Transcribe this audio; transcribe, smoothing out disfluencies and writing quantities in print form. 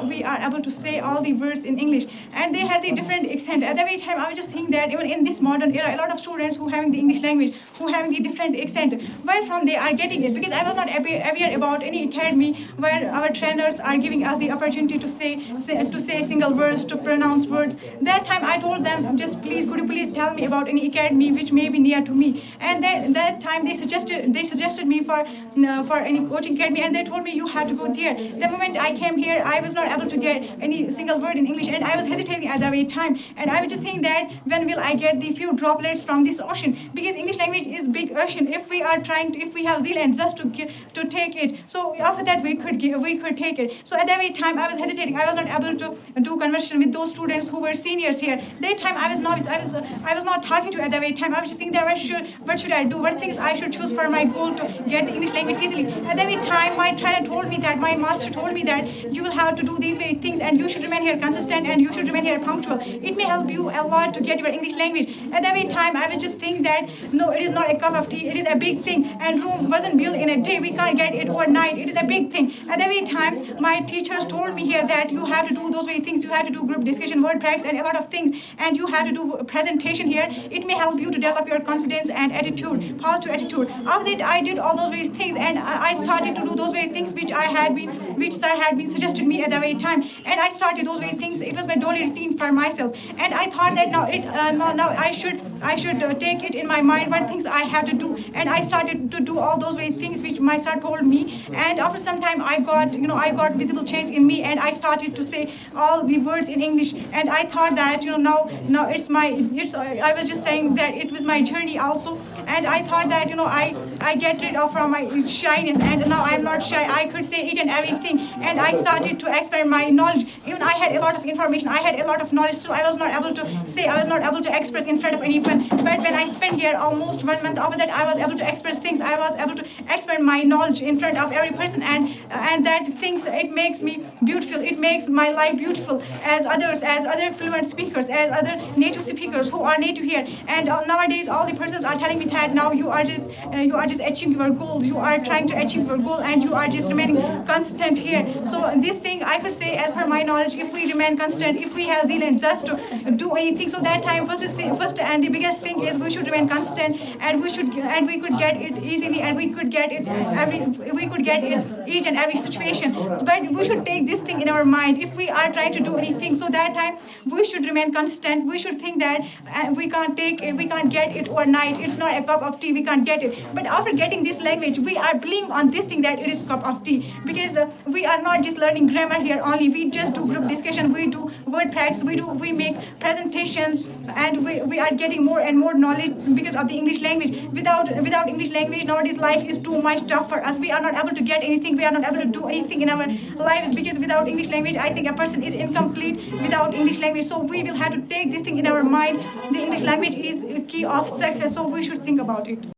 we are able to say all the words in English, and they have the different accent. At the very time, I was just thinking that even in this modern era, a lot of students who having the English language, who having the different accent, where from they are getting it? Because I was not aware about any academy where our trainers are giving us the opportunity to say single words, to pronounce words. That time I told them, just please, could you please tell me about any academy which may be near to me? And that time they suggested me for any coaching academy, and they told me you have to go there. The moment I came here, I was not able to get any single word in English, and I was hesitating at the very time. And I was just thinking that when will I get the few droplets from this ocean? Because English language is big ocean. If we have zealand just to take it, so after that we could take it. So at that very time I was hesitating. I was not able to do conversation with those students who were seniors here. That time I was novice. I was not talking to at that very time. I was just thinking that what should I do? What things I should choose for my goal to get the English language easily. At that very time my trainer told me that, my master told me that you will have to do these very things, and you should remain here consistent, and you should remain here punctual. It may help you a lot to get your English language. At that very time I was just thinking that no, it is not a cup of tea. It is a big thing, and Rome wasn't built in a day. We can't get it overnight. It is a big thing. At that very time my teachers told me here that you have to do those very things. You have to do group discussion, word practice, and a lot of things, and you have to do presentation here. It may help you to develop your confidence and attitude, positive attitude. After that I did all those very things, and I started to do those very things which sir had been suggested me at the very time, and I started those very things. It was my daily routine for myself, and I thought that now I should take it in my mind what things I have to do, and I started to do all those very things which my sir told me. And after some time I got visible change in me, and I started to say all the words in English. And I thought that now I was just saying that it was my journey also, and I thought that I get rid of from my shyness, and now I'm not shy. I could say each and everything, and I started to expand my knowledge. Even I had a lot of information, I had a lot of knowledge, still I was not able to say, I was not able to express in front of anyone. But when I spent here almost 1 month, after that I was able to express things. I was able to expand my knowledge in front of every person, and that things, it makes me beautiful. It makes my life beautiful as other fluent speakers, as other native speakers who are native here. And nowadays all the persons are telling me that now you are just achieving your goals. You are trying to achieve your goal, and you are just remaining constant here. So this thing I could say, as per my knowledge, if we remain constant, if we have zealand just to do anything, so that time first and the biggest thing is we should remain constant, and we could get it easily, and we could get it each and every situation. But we should take this thing in our mind if we are trying to do anything. So that time we should remain constant. We should think that we can't get it overnight. It's not a cup of tea. We can't get it. But after getting this language, we are believing on this thing that it is cup of tea, because we are not just learning grammar here only. We just do group discussion. We do word practice. We make presentations, and we are getting more and more knowledge because of the English language. Without English language, nowadays life is too much tough for us. We are not able to get anything. We are not able to do anything in our lives, because without English language, I think a person is incomplete without English language. So we will have to take this thing in our mind. The English language is a key of success. So we should think about it.